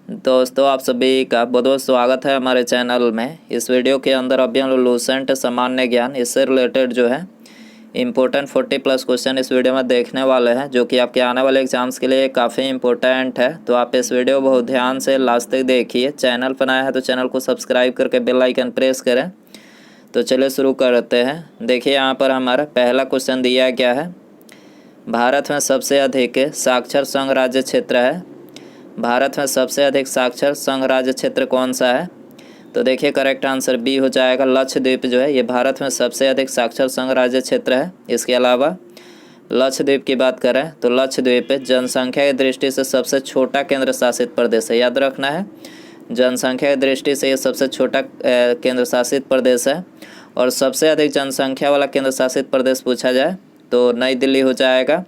दोस्तों आप सभी का बहुत बहुत स्वागत है हमारे चैनल में। इस वीडियो के अंदर अभी हम लोग लूसेंट सामान्य ज्ञान इससे रिलेटेड जो है इम्पोर्टेंट 40+ क्वेश्चन इस वीडियो में देखने वाले हैं, जो कि आपके आने वाले एग्जाम्स के लिए काफ़ी इम्पोर्टेंट है। तो आप इस वीडियो को बहुत ध्यान से लास्ट तक देखिए। चैनल पर नया है तो चैनल को सब्सक्राइब करके बेल आइकन प्रेस करें। तो चलिए शुरू करते हैं। देखिए यहाँ पर हमारा पहला क्वेश्चन दिया गया है, भारत में सबसे अधिक साक्षर संघ राज्य क्षेत्र है। भारत में सबसे अधिक साक्षर संघ राज्य क्षेत्र कौन सा है? तो देखिए करेक्ट आंसर बी हो जाएगा, लक्षद्वीप जो है ये भारत में सबसे अधिक साक्षर संघ राज्य क्षेत्र है। इसके अलावा लक्षद्वीप की बात करें तो लक्षद्वीप जनसंख्या की दृष्टि से सबसे छोटा केंद्र शासित प्रदेश है। याद रखना है, जनसंख्या की दृष्टि से ये सबसे छोटा केंद्र शासित प्रदेश है। और सबसे अधिक जनसंख्या वाला केंद्र शासित प्रदेश पूछा जाए तो नई दिल्ली हो जाएगा।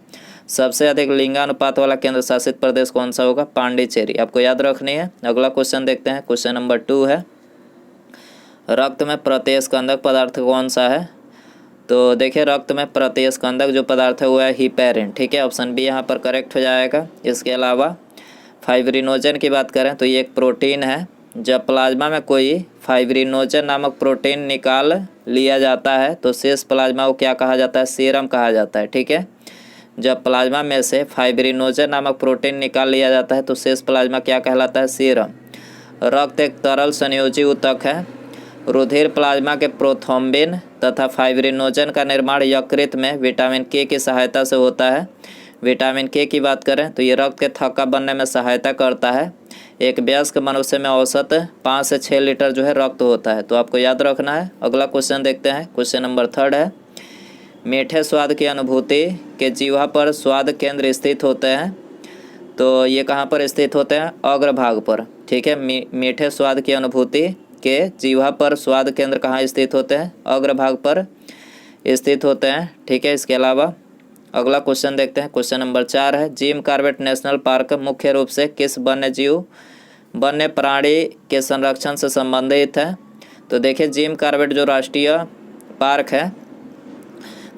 सबसे अधिक लिंगानुपात वाला केंद्र शासित प्रदेश कौन सा होगा? पांडिचेरी। आपको याद रखनी है। अगला क्वेश्चन देखते हैं। क्वेश्चन नंबर 2 है, रक्त में प्रतिस्कंदक पदार्थ कौन सा है? तो देखिए रक्त में प्रतिस्कंदक जो पदार्थ है वो है हिपेरिन। ठीक है, ऑप्शन बी यहाँ पर करेक्ट हो जाएगा। इसके अलावा फाइब्रिनोजन की बात करें तो ये एक प्रोटीन है। जब प्लाज्मा में कोई फाइब्रिनोजन नामक प्रोटीन निकाल लिया जाता है तो शेष प्लाज्मा को क्या कहा जाता है? सीरम कहा जाता है। ठीक है, जब प्लाज्मा में से फाइब्रिनोजन नामक प्रोटीन निकाल लिया जाता है तो शेष प्लाज्मा क्या कहलाता है? सीरम। रक्त एक तरल संयोजी ऊतक है। रुधिर प्लाज्मा के प्रोथ्रोम्बिन तथा फाइब्रिनोजन का निर्माण यकृत में विटामिन के की सहायता से होता है। विटामिन के की बात करें तो ये रक्त के थक्का बनने में सहायता करता है। एक वयस्क मनुष्य में औसत 5 से 6 लीटर जो है रक्त होता है। तो आपको याद रखना है। अगला क्वेश्चन देखते हैं। क्वेश्चन नंबर 3 है, मीठे स्वाद की अनुभूति के जीवा पर स्वाद केंद्र स्थित होते हैं। तो ये कहाँ पर स्थित होते हैं? अग्रभाग पर। ठीक है, मीठे स्वाद की अनुभूति के जीवा पर स्वाद केंद्र कहाँ स्थित होते हैं? अग्रभाग पर स्थित होते हैं। ठीक है, इसके अलावा अगला क्वेश्चन देखते हैं। क्वेश्चन नंबर 4 है, जिम कॉर्बेट नेशनल पार्क मुख्य रूप से किस वन्य प्राणी के संरक्षण से संबंधित है? तो देखिए जिम कॉर्बेट जो राष्ट्रीय पार्क है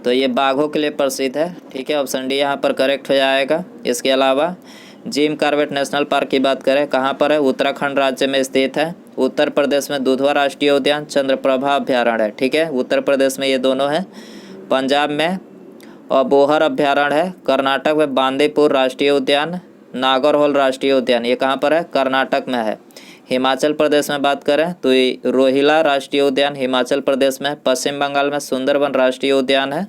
तो ये बाघों के लिए प्रसिद्ध है। ठीक है, ऑप्शन डी यहाँ पर करेक्ट हो जाएगा। इसके अलावा जिम कॉर्बेट नेशनल पार्क की बात करें कहाँ पर है? उत्तराखंड राज्य में स्थित है। उत्तर प्रदेश में दुधवा राष्ट्रीय उद्यान, चंद्रप्रभा अभ्यारण्य है। ठीक है, उत्तर प्रदेश में ये दोनों हैं। पंजाब में अबोहर अभ्यारण्य है। कर्नाटक में बांदीपुर राष्ट्रीय उद्यान, नागरहोल राष्ट्रीय उद्यान ये कहाँ पर है? कर्नाटक में है। हिमाचल प्रदेश में बात करें तो रोहिला राष्ट्रीय उद्यान हिमाचल प्रदेश में। पश्चिम बंगाल में सुंदरबन राष्ट्रीय उद्यान है।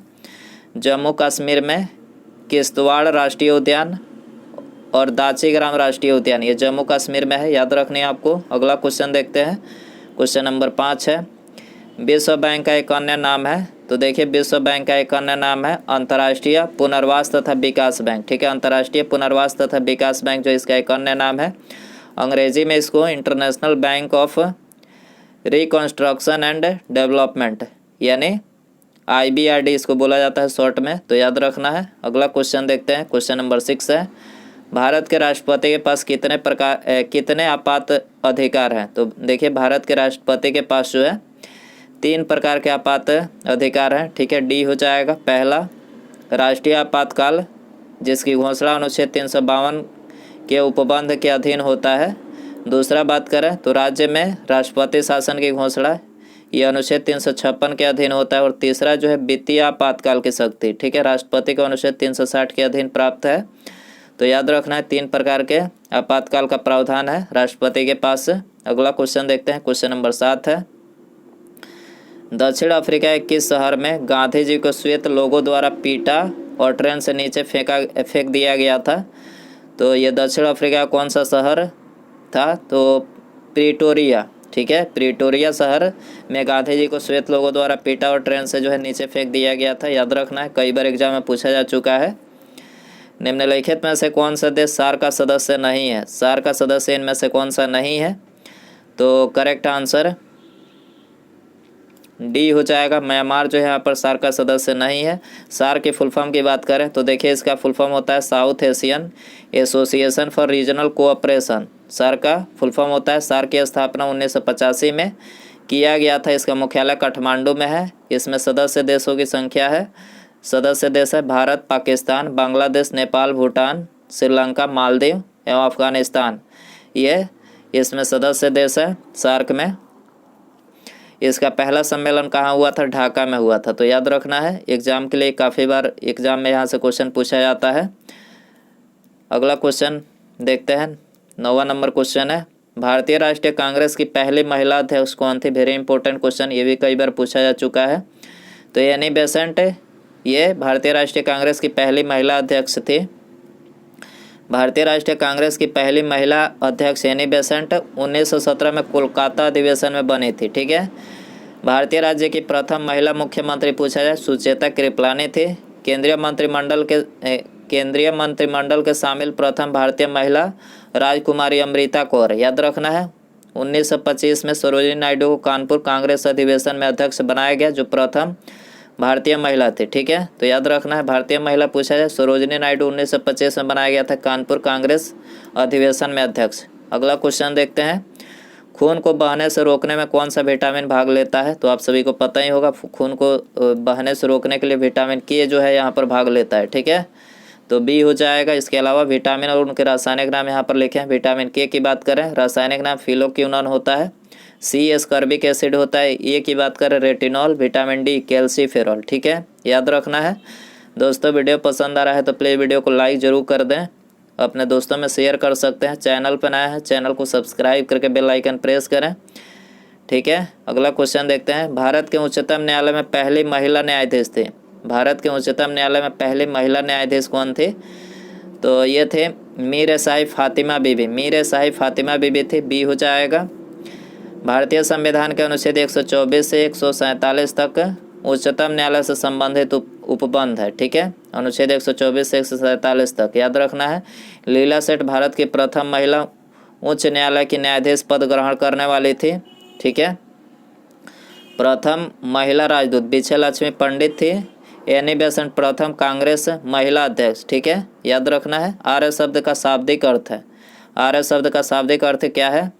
जम्मू कश्मीर में किश्तवाड़ राष्ट्रीय उद्यान और दाचीग्राम राष्ट्रीय उद्यान ये जम्मू कश्मीर में है। याद रखनी है आपको। अगला क्वेश्चन देखते हैं। क्वेश्चन नंबर 5 है, विश्व बैंक का एक अन्य नाम है। तो देखिए विश्व बैंक का एक अन्य नाम है अंतर्राष्ट्रीय पुनर्वास तथा विकास बैंक। ठीक है, अंतर्राष्ट्रीय पुनर्वास तथा विकास बैंक जो इसका एक अन्य नाम है। अंग्रेजी में इसको international bank of reconstruction and development यानी IBRD इसको बोला जाता है शॉर्ट में। तो याद रखना है। अगला क्वेश्चन देखते हैं। क्वेश्चन नंबर 6 है, भारत के राष्ट्रपति के पास कितने आपात अधिकार हैं? तो देखिए भारत के राष्ट्रपति के पास जो है 3 प्रकार के आपात अधिकार हैं। ठीक है, डी हो जाएगा। पहला राष्ट्रीय आपातकाल जिसकी घोषणा अनुच्छेद 352 के उपबंध के अधीन होता है। दूसरा बात करें तो राज्य में राष्ट्रपति शासन की घोषणा ये अनुच्छेद 356 के अधीन होता है। और तीसरा जो है वित्तीय आपातकाल की शक्ति। ठीक है, राष्ट्रपति को अनुच्छेद 360 के अधीन प्राप्त है। तो याद रखना है 3 प्रकार के आपातकाल का प्रावधान है राष्ट्रपति के पास। अगला क्वेश्चन देखते हैं। क्वेश्चन नंबर 7 है, दक्षिण अफ्रीका के किस शहर में गांधी जी को श्वेत लोगों द्वारा पीटा और ट्रेन से नीचे फेंक दिया गया था? तो ये दक्षिण अफ्रीका कौन सा शहर था? तो प्रिटोरिया। ठीक है, प्रिटोरिया शहर में गांधी जी को श्वेत लोगों द्वारा पीटा और ट्रेन से जो है नीचे फेंक दिया गया था। याद रखना है, कई बार एग्जाम में पूछा जा चुका है। निम्नलिखित में से कौन सा देश सार्क का सदस्य नहीं है? सार्क का सदस्य इनमें से कौन सा नहीं है? तो करेक्ट आंसर डी हो जाएगा। म्यांमार जो है यहाँ पर सार्क का सदस्य नहीं है। सार्क की फुल फॉर्म की बात करें तो देखिए इसका फुल फॉर्म होता है South Asian Association for Regional Cooperation. SAARC का फुल फॉर्म होता है। सार्क की स्थापना 1985 में किया गया था। इसका मुख्यालय काठमांडू में है। इसमें सदस्य देशों की संख्या है, सदस्य देश है भारत, पाकिस्तान, बांग्लादेश, नेपाल, भूटान, श्रीलंका, मालदीव एवं अफगानिस्तान। ये इसमें सदस्य देश है सार्क में। इसका पहला सम्मेलन कहाँ हुआ था? ढाका में हुआ था। तो याद रखना है, एग्जाम के लिए काफ़ी बार एग्जाम में यहाँ से क्वेश्चन पूछा जाता है। अगला क्वेश्चन देखते हैं, 9वां नंबर क्वेश्चन है, भारतीय राष्ट्रीय कांग्रेस की पहली महिला अध्यक्ष कौन थी? वेरी इंपॉर्टेंट क्वेश्चन, ये भी कई बार पूछा जा चुका है। तो एनी बेसेंट ये भारतीय राष्ट्रीय कांग्रेस की पहली महिला अध्यक्ष थी। भारतीय राष्ट्रीय कांग्रेस की पहली महिला अध्यक्ष एनी बेसेंट 1917 में कोलकाता अधिवेशन में बनी थी। ठीक है। भारतीय राज्य की प्रथम महिला मुख्यमंत्री पूछा जाए, सुचेता कृपलानी थी। केंद्रीय मंत्रिमंडल के शामिल प्रथम भारतीय महिला राजकुमारी अमृता कौर। याद रखना है, 1925 में सरोजिनी नायडू को कानपुर कांग्रेस अधिवेशन में अध्यक्ष बनाया गया, जो प्रथम भारतीय महिला थी। ठीक है। तो याद रखना है, भारतीय महिला पूछा जाए, सरोजिनी नायडू 1925 में बनाया गया था कानपुर कांग्रेस अधिवेशन में अध्यक्ष। अगला क्वेश्चन देखते हैं, खून को बहने से रोकने में कौन सा विटामिन भाग लेता है? तो आप सभी को पता ही होगा, खून को बहने से रोकने के लिए विटामिन के जो है यहाँ पर भाग लेता है। ठीक है। तो बी हो जाएगा। इसके अलावा विटामिन और उनके रासायनिक नाम यहाँ पर लिखे हैं। विटामिन के की बात करें, रासायनिक नाम फिलोक्विनोन होता है। सी एस्कॉर्बिक एसिड होता है। ए की बात करें, रेटिनॉल। Vitamin D calciferol. ठीक है, याद रखना है। दोस्तों, वीडियो पसंद आ रहा है तो प्लीज़ वीडियो को लाइक ज़रूर कर दें, अपने दोस्तों में शेयर कर सकते हैं। चैनल पर नया है, चैनल को सब्सक्राइब करके बेल आइकन प्रेस करें। ठीक है। अगला क्वेश्चन देखते हैं, भारत के उच्चतम न्यायालय में पहली महिला न्यायाधीश थी। भारत के उच्चतम न्यायालय में पहली महिला न्यायाधीश कौन थी? तो ये थे मीर शाही फातिमा बीबी। मीर शाही फातिमा बीबी थी। बी हो जाएगा। भारतीय संविधान के अनुच्छेद 124 से 147 तक उच्चतम न्यायालय से संबंधित उपबंध है। ठीक है, अनुच्छेद 124 से 147 तक याद रखना है। लीला सेठ भारत की प्रथम महिला उच्च न्यायालय की न्यायाधीश पद ग्रहण करने वाली थी। ठीक है। प्रथम महिला राजदूत विजयलक्ष्मी पंडित थी। एनी बेसेंट प्रथम कांग्रेस महिला अध्यक्ष। ठीक है, याद रखना है। आर्य शब्द का शाब्दिक अर्थ है, आर्य शब्द का शाब्दिक अर्थ क्या है?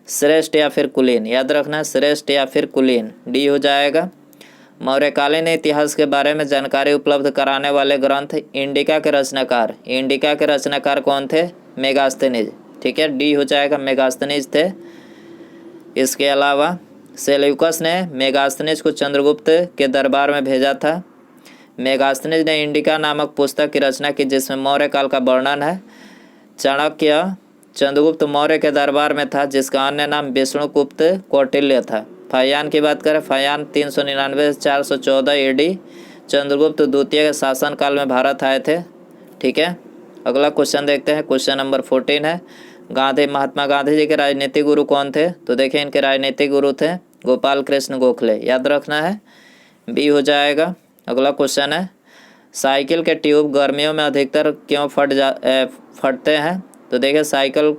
श्रेष्ठ या फिर कुलीन। याद रखना है, श्रेष्ठ या फिर कुलीन। डी हो जाएगा। मौर्यकालीन इतिहास के बारे में जानकारी उपलब्ध कराने वाले ग्रंथ इंडिका के रचनाकार। इंडिका के रचनाकार कौन थे? मेगास्थनीज। ठीक है, डी हो जाएगा, मेगास्थनीज थे। इसके अलावा सेल्यूकस ने मेगास्थनीज को चंद्रगुप्त के दरबार में भेजा था। मेगास्थनीज ने इंडिका नामक पुस्तक की रचना की, जिसमें मौर्य काल का वर्णन है। चाणक्य चंद्रगुप्त मौर्य के दरबार में था, जिसका अन्य नाम विष्णुगुप्त कौटिल्य था। फाहियान की बात करें, फाहियान 399 से 414 एडी चंद्रगुप्त द्वितीय के शासनकाल में भारत आए थे। ठीक है। अगला क्वेश्चन देखते हैं, क्वेश्चन नंबर 14 है, महात्मा गांधी जी के राजनीतिक गुरु कौन थे? तो देखिए, इनके राजनीतिक गुरु थे गोपाल कृष्ण गोखले। याद रखना है, बी हो जाएगा। अगला क्वेश्चन है, साइकिल के ट्यूब गर्मियों में अधिकतर क्यों फटते हैं? तो देखिए, साइकिल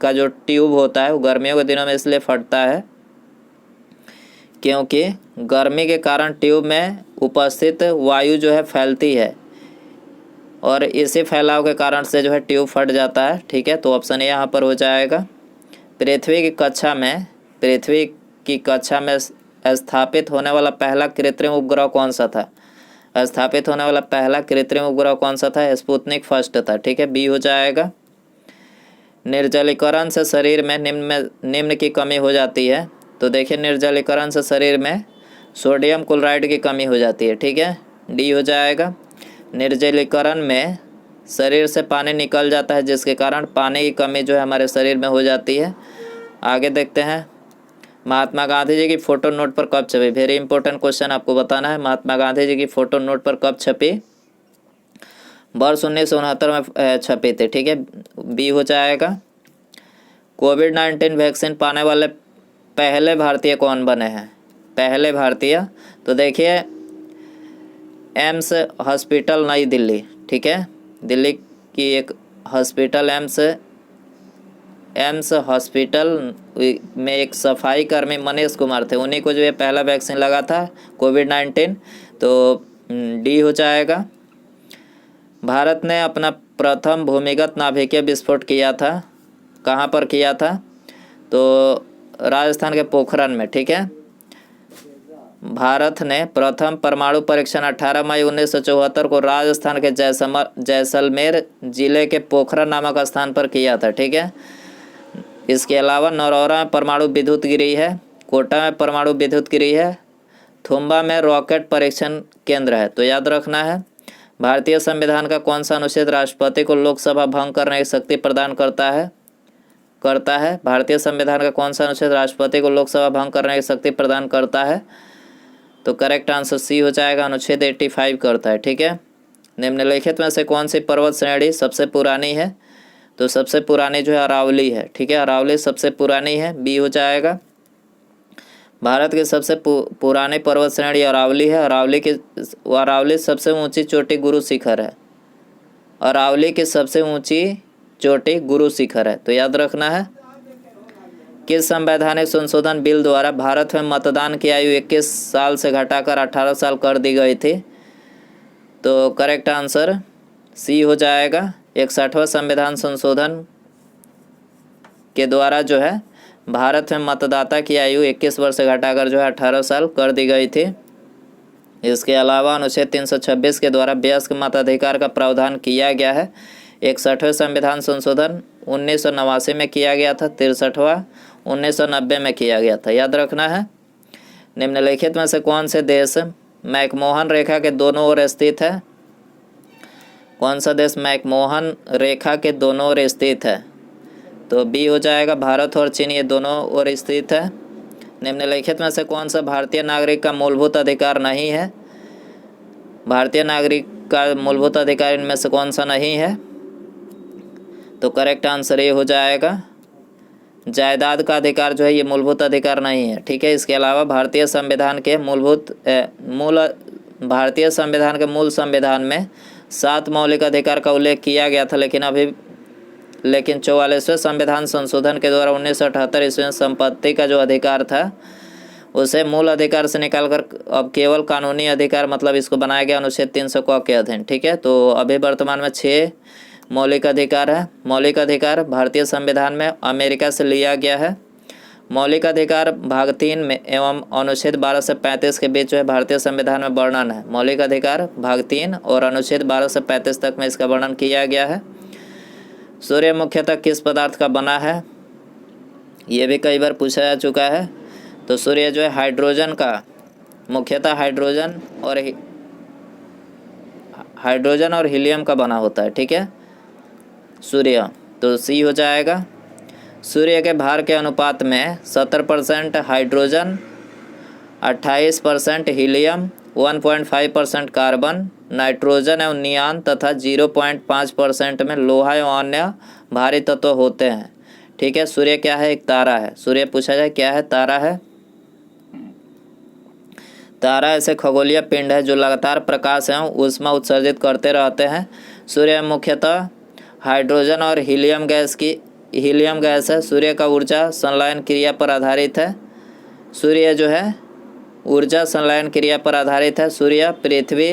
का जो ट्यूब होता है वो गर्मियों के दिनों में इसलिए फटता है क्योंकि गर्मी के कारण ट्यूब में उपस्थित वायु जो है फैलती है, और इसी फैलाव के कारण से जो है ट्यूब फट जाता है। ठीक है, तो ऑप्शन ए यहाँ पर हो जाएगा। पृथ्वी की कक्षा में स्थापित होने वाला पहला कृत्रिम उपग्रह कौन सा था? स्थापित होने वाला पहला कृत्रिम उपग्रह कौन सा था? स्पुतनिक फर्स्ट था। ठीक है, बी हो जाएगा। निर्जलीकरण से शरीर में निम्न की कमी हो जाती है। तो देखिए, निर्जलीकरण से शरीर में सोडियम क्लोराइड की कमी हो जाती है। ठीक है, डी हो जाएगा। निर्जलीकरण में शरीर से पानी निकल जाता है, जिसके कारण पानी की कमी जो है हमारे शरीर में हो जाती है। आगे देखते हैं, महात्मा गांधी जी की फ़ोटो नोट पर कब छपी? वेरी इंपॉर्टेंट क्वेश्चन आपको बताना है। महात्मा गांधी जी की फ़ोटो नोट पर कब छपी? वर्ष 1969 में छपी थी। ठीक है, बी हो जाएगा। कोविड-19 वैक्सीन पाने वाले पहले भारतीय कौन बने हैं? पहले भारतीय, तो देखिए, एम्स हॉस्पिटल नई दिल्ली। ठीक है, दिल्ली की एक हॉस्पिटल एम्स हॉस्पिटल में एक सफाई कर्मी मनीष कुमार थे, उन्हीं को जो है पहला वैक्सीन लगा था कोविड-19। तो डी हो जाएगा। भारत ने अपना प्रथम भूमिगत नाभिकीय विस्फोट किया था, कहाँ पर किया था? तो राजस्थान के पोखरण में। ठीक है, भारत ने प्रथम परमाणु परीक्षण 18 मई 1974 को राजस्थान के जैसलमेर जिले के पोखरण नामक स्थान पर किया था। ठीक है, इसके अलावा नरौरा में परमाणु विद्युत गिरी है, कोटा में परमाणु विद्युत गिरी है, थुम्बा में रॉकेट परीक्षण केंद्र है। तो याद रखना है। भारतीय संविधान का कौन सा अनुच्छेद राष्ट्रपति को लोकसभा भंग करने की शक्ति प्रदान करता है? भारतीय संविधान का कौन सा अनुच्छेद राष्ट्रपति को लोकसभा भंग करने की शक्ति प्रदान करता है? तो करेक्ट आंसर सी हो जाएगा, अनुच्छेद 85 करता है। ठीक है। निम्नलिखित में से कौन सी पर्वत श्रेणी सबसे पुरानी है? तो सबसे पुरानी जो है अरावली है। ठीक है, अरावली सबसे पुरानी है, बी हो जाएगा। भारत की सबसे पुरानी पर्वत श्रेणी अरावली है। अरावली सबसे ऊंची चोटी गुरु शिखर है। अरावली की सबसे ऊंची चोटी गुरु शिखर है। तो याद रखना है। किस संवैधानिक संशोधन बिल द्वारा भारत में मतदान की आयु 21 साल से घटाकर 18 साल कर दी गई थी? तो करेक्ट आंसर सी हो जाएगा। 61वां संविधान संशोधन के द्वारा जो है भारत में मतदाता की आयु 21 वर्ष से घटाकर जो है 18 साल कर दी गई थी। इसके अलावा अनुच्छेद 326 के द्वारा वयस्क मताधिकार का प्रावधान किया गया है। 61वें संविधान संशोधन 1989 में किया गया था, 63वां 1990 में किया गया था। याद रखना है। निम्नलिखित में से कौन से देश मैकमोहन रेखा के दोनों ओर स्थित है? कौन सा देश मैकमोहन रेखा के दोनों ओर स्थित है? तो बी हो जाएगा। भारत और चीन ये दोनों ओर स्थित है। निम्नलिखित में से कौन सा भारतीय नागरिक का मूलभूत अधिकार नहीं है? भारतीय नागरिक का मूलभूत अधिकार इनमें से कौन सा नहीं है? तो करेक्ट आंसर ये हो जाएगा, जायदाद का अधिकार जो है ये मूलभूत अधिकार नहीं है। ठीक है। इसके अलावा भारतीय संविधान के मूल संविधान में 7 मौलिक अधिकार का उल्लेख किया गया था, लेकिन 44वें संविधान संशोधन के द्वारा 1978 ईस्वी में संपत्ति का जो अधिकार था उसे मूल अधिकार से निकालकर अब केवल कानूनी अधिकार मतलब इसको बनाया गया अनुच्छेद 300 क के अधीन। ठीक है। तो अभी वर्तमान में 6 मौलिक अधिकार है। मौलिक अधिकार भारतीय संविधान में अमेरिका से लिया गया है। मौलिक अधिकार भाग 3 में एवं अनुच्छेद 12 से 35 के बीच जो है भारतीय संविधान में वर्णन है। मौलिक अधिकार भाग 3 और अनुच्छेद 12 से 35 तक में इसका वर्णन किया गया है। सूर्य मुख्यतः किस पदार्थ का बना है? ये भी कई बार पूछा जा चुका है। तो सूर्य जो है हाइड्रोजन का, मुख्यतः हाइड्रोजन और हीलियम का बना होता है। ठीक है, सूर्य। तो सी हो जाएगा। सूर्य के भार के अनुपात में 70% हाइड्रोजन, 28% हीलियम, 1.5% कार्बन, नाइट्रोजन एवं नियान तथा 0.5% में लोहा एवं अन्य भारी तत्व होते हैं। ठीक है। सूर्य क्या है? एक तारा है। सूर्य पूछा जाए क्या है? तारा है। तारा ऐसे खगोलीय पिंड है जो लगातार प्रकाश एवं ऊष्मा उत्सर्जित करते रहते हैं। सूर्य मुख्यतः हाइड्रोजन और हीलियम गैस है। सूर्य का ऊर्जा संलयन क्रिया पर आधारित है। सूर्य जो है ऊर्जा संलयन क्रिया पर आधारित है। सूर्य पृथ्वी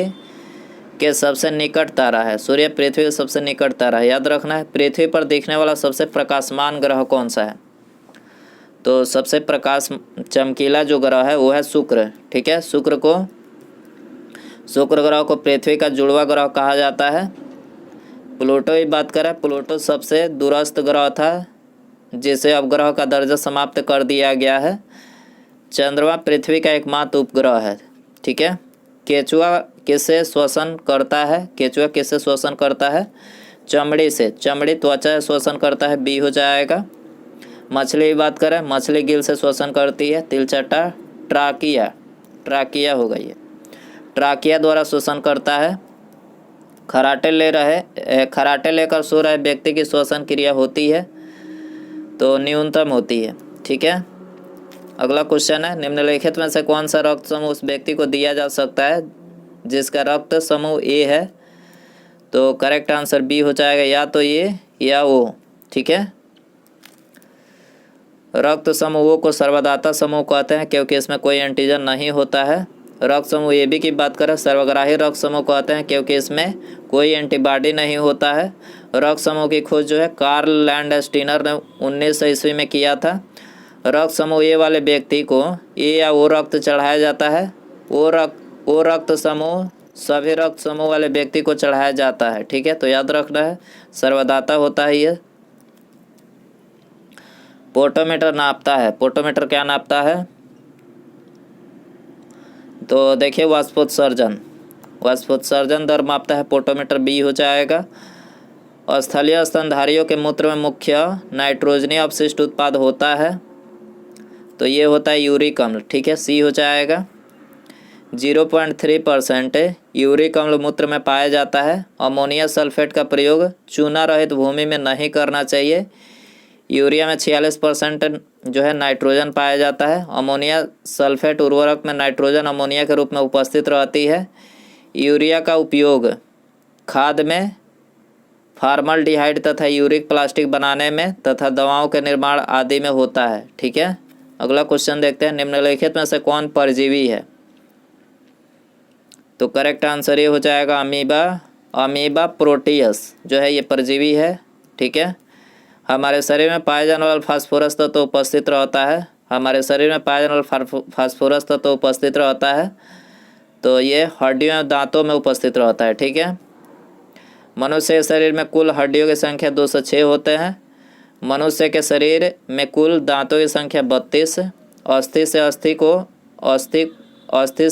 के सबसे निकट तारा है। सूर्य पृथ्वी के सबसे निकट तारा है। याद रखना है। पृथ्वी पर दिखने वाला सबसे प्रकाशमान ग्रह कौन सा है? तो सबसे चमकीला जो ग्रह है वो है शुक्र। ठीक है। शुक्र ग्रह को पृथ्वी का जुड़वा ग्रह कहा जाता है। प्लूटो की बात करें, प्लूटो सबसे दूरस्थ ग्रह था जिसे अब ग्रह का दर्जा समाप्त कर दिया गया है। चंद्रमा पृथ्वी का एकमात्र उपग्रह है। ठीक है। केचुआ किससे श्वसन करता है? केचुआ किससे श्वसन करता है? चमड़ी से। चमड़ी त्वचा श्वसन करता है, बी हो जाएगा। मछली की बात करें, मछली गिल से श्वसन करती है। तिलचट्टा ट्राकिया हो गई है, ट्राकिया द्वारा श्वसन करता है। खराटे लेकर सो रहे व्यक्ति की श्वसन क्रिया होती है तो न्यूनतम होती है। ठीक है। अगला क्वेश्चन है, निम्नलिखित में से कौन सा रक्त समूह उस व्यक्ति को दिया जा सकता है जिसका रक्त समूह ए है? तो करेक्ट आंसर बी हो जाएगा, या तो ये या वो। ठीक है। रक्त समूहों को सर्वदाता समूह कहते हैं क्योंकि इसमें कोई एंटीजन नहीं होता है। रक्त समूह ए बी की बात करें, सर्वग्राही रक्त समूह कहते हैं क्योंकि इसमें कोई एंटीबॉडी नहीं होता है। रक्त समूह की खोज जो है कार्ल लैंडस्टीनर ने 1900 ईस्वी में किया था। रक्त समूह ए वाले व्यक्ति को ए या ओ रक्त चढ़ाया जाता है। ओ रक्त समूह सभी रक्त समूह वाले व्यक्ति को चढ़ाया जाता है। ठीक है। तो याद रखना है, सर्वदाता होता है ये। पोटोमीटर नापता है। पोटोमीटर क्या नापता है? तो देखिए वाष्पोत्सर्जन दर मापता है, पोटोमीटर बी हो जाएगा। और स्थलीय स्तनधारियों के मूत्र में मुख्य नाइट्रोजनी अपशिष्ट उत्पाद होता है, तो ये होता है यूरिक अम्ल, ठीक है, सी हो जाएगा। 0.3% यूरिक अम्ल मूत्र में पाया जाता है। अमोनिया सल्फेट का प्रयोग चूना रहित भूमि में नहीं करना चाहिए। यूरिया में 46% जो है नाइट्रोजन पाया जाता है। अमोनिया सल्फेट उर्वरक में नाइट्रोजन अमोनिया के रूप में उपस्थित रहती है। यूरिया का उपयोग खाद में फॉर्मल्डिहाइड तथा यूरिक प्लास्टिक बनाने में तथा दवाओं के निर्माण आदि में होता है, ठीक है। अगला क्वेश्चन देखते हैं, निम्नलिखित में से कौन परजीवी है? तो करेक्ट आंसर ये हो जाएगा अमीबा प्रोटियस जो है ये परजीवी है, ठीक है। हमारे शरीर में पाए जाने वाला फास्फोरस तत्व उपस्थित रहता है। हमारे शरीर में पाए जाने वाला फास्फोरस तत्व उपस्थित रहता है, तो ये हड्डियों और दांतों में उपस्थित रहता है, ठीक है। मनुष्य के शरीर में कुल हड्डियों की संख्या 206 होते हैं। मनुष्य के शरीर में कुल दांतों की संख्या 32। अस्थि से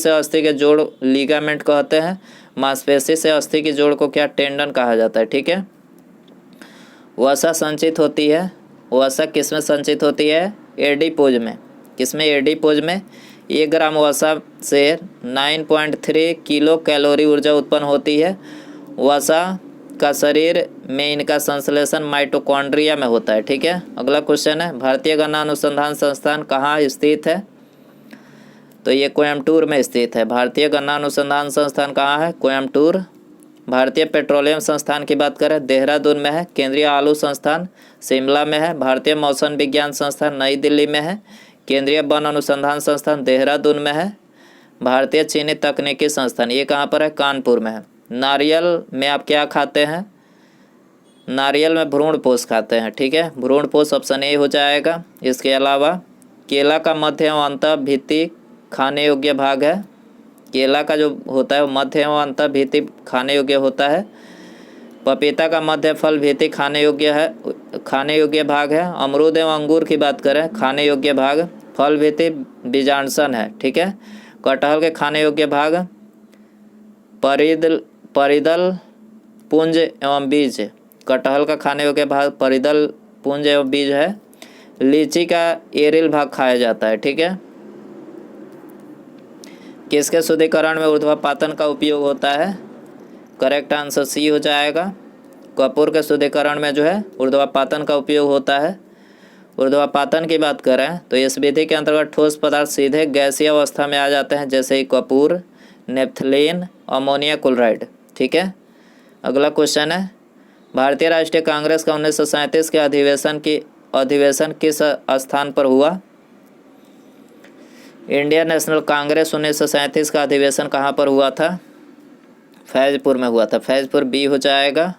अस्थि के जोड़ लिगामेंट कहते हैं। मांसपेशी से अस्थि की जोड़ को क्या टेंडन कहा जाता है, ठीक है। वसा संचित होती है। वसा किस में संचित होती है? एडिपोज में। किसमें? एडिपोज में। 1 ग्राम वसा से 9.3 किलो कैलोरी ऊर्जा उत्पन्न होती है। वसा का शरीर में इनका संश्लेषण माइटोकॉन्ड्रिया में होता है, ठीक है। अगला क्वेश्चन है, भारतीय गन्ना अनुसंधान संस्थान कहाँ स्थित है? तो ये कोयम्बटूर में स्थित है। भारतीय गन्ना अनुसंधान संस्थान कहाँ है? कोयम्बटूर। भारतीय पेट्रोलियम संस्थान की बात करें, देहरादून में है। केंद्रीय आलू संस्थान शिमला में है। भारतीय मौसम विज्ञान संस्थान नई दिल्ली में है। केंद्रीय वन अनुसंधान संस्थान देहरादून में है। भारतीय चीनी तकनीकी संस्थान ये कहाँ पर है? कानपुर में है। नारियल में आप क्या खाते हैं? नारियल में भ्रूणपोष खाते हैं, ठीक है। भ्रूणपोष ऑप्शन ए हो जाएगा। इसके अलावा केला का मध्य एवं अंतः भित्ति खाने योग्य भाग है। केला का जो होता है वो मध्य एवं अंतः भित्ति खाने योग्य होता है। पपीता का मध्य फल भित्ति खाने योग्य भाग है। अमरूद एवं अंगूर की बात करें, खाने योग्य भाग फल भित्ति बीजांडसन है, ठीक है। कटहल के खाने योग्य भाग परिदल पुंज एवं बीज। कटहल का खाने योग्य भाग परिदल पुंज एवं बीज है। लीची का एरिल भाग खाया जाता है, ठीक है। किसके शुद्धिकरण में ऊर्ध्वापातन का उपयोग होता है? करेक्ट आंसर सी हो जाएगा। कपूर के शुद्धिकरण में जो है ऊर्ध्वापातन का उपयोग होता है। ऊर्ध्वापातन की बात करें तो इस विधि के अंतर्गत ठोस पदार्थ सीधे गैसीय अवस्था में आ जाते हैं, जैसे ही कपूर, नेफ्थलीन, अमोनिया क्लोराइड, ठीक है। अगला क्वेश्चन है, भारतीय राष्ट्रीय कांग्रेस का 1937 के अधिवेशन किस स्थान पर हुआ? इंडियन नेशनल कांग्रेस 1937 का अधिवेशन कहाँ पर हुआ था? फैजपुर में हुआ था। फैजपुर बी हो जाएगा।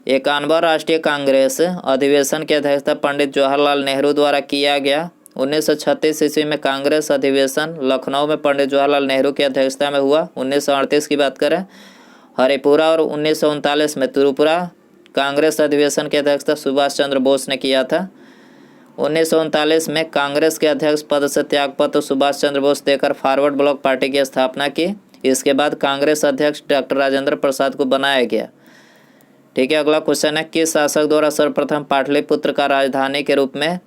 51वां राष्ट्रीय कांग्रेस अधिवेशन की अध्यक्षता पंडित जवाहरलाल नेहरू द्वारा किया गया। 1936 ईस्वी में कांग्रेस अधिवेशन लखनऊ में पंडित जवाहरलाल नेहरू की अध्यक्षता में हुआ। 1938 की बात करें हरिपुरा और 1939 में त्रिपुरा कांग्रेस अधिवेशन की अध्यक्षता सुभाष चंद्र बोस ने किया था। 1939 में कांग्रेस के अध्यक्ष पद से त्यागपत्र सुभाष चंद्र बोस देकर फॉरवर्ड ब्लॉक पार्टी की स्थापना की। इसके बाद कांग्रेस अध्यक्ष डॉक्टर राजेंद्र प्रसाद को बनाया गया, ठीक है। अगला क्वेश्चन है, किस शासक द्वारा सर्वप्रथम पाटलिपुत्र का राजधानी के रूप में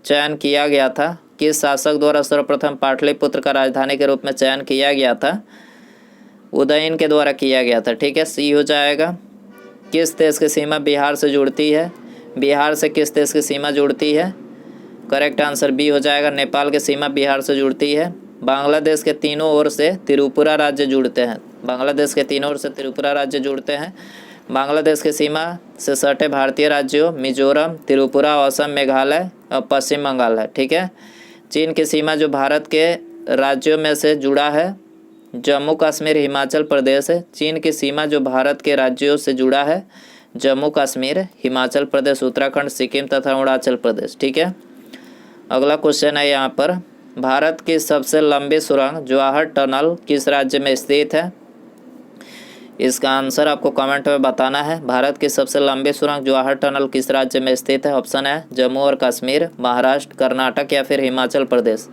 चयन किया गया था? किस शासक द्वारा सर्वप्रथम पाटलिपुत्र का राजधानी के रूप में चयन किया गया था? उदयन के द्वारा किया गया था, ठीक है, सी हो जाएगा। किस देश की सीमा बिहार से जुड़ती है? बिहार से किस देश की सीमा जुड़ती है? करेक्ट आंसर बी हो जाएगा। नेपाल की सीमा बिहार से जुड़ती है। बांग्लादेश के तीनों ओर से त्रिपुरा राज्य जुड़ते हैं। बांग्लादेश के तीनों ओर से त्रिपुरा राज्य जुड़ते हैं। बांग्लादेश की सीमा से सटे भारतीय राज्यों मिजोरम, त्रिपुरा, असम, मेघालय और पश्चिम बंगाल है, ठीक है। चीन की सीमा जो भारत के राज्यों में से जुड़ा है जम्मू कश्मीर, हिमाचल प्रदेश है। चीन की सीमा जो भारत के राज्यों से जुड़ा है जम्मू कश्मीर, हिमाचल प्रदेश, उत्तराखंड, सिक्किम तथा अरुणाचल प्रदेश, ठीक है। अगला क्वेश्चन है यहाँ पर, भारत की सबसे लंबी सुरंग जवाहर टनल किस राज्य में स्थित है? इसका आंसर आपको कमेंट में बताना है। भारत की सबसे लंबी सुरंग जवाहर टनल किस राज्य में स्थित है? ऑप्शन है जम्मू और कश्मीर, महाराष्ट्र, कर्नाटक या फिर हिमाचल प्रदेश।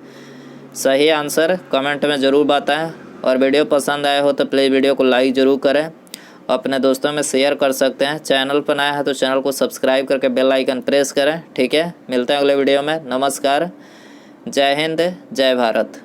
सही आंसर कमेंट में ज़रूर बताएं। और वीडियो पसंद आया हो तो प्लीज़ वीडियो को लाइक ज़रूर करें, अपने दोस्तों में शेयर कर सकते हैं। चैनल पर नया है तो चैनल को सब्सक्राइब करके बेल आइकन प्रेस करें। ठीक है, मिलते हैं अगले वीडियो में। नमस्कार, जय हिंद, जय भारत।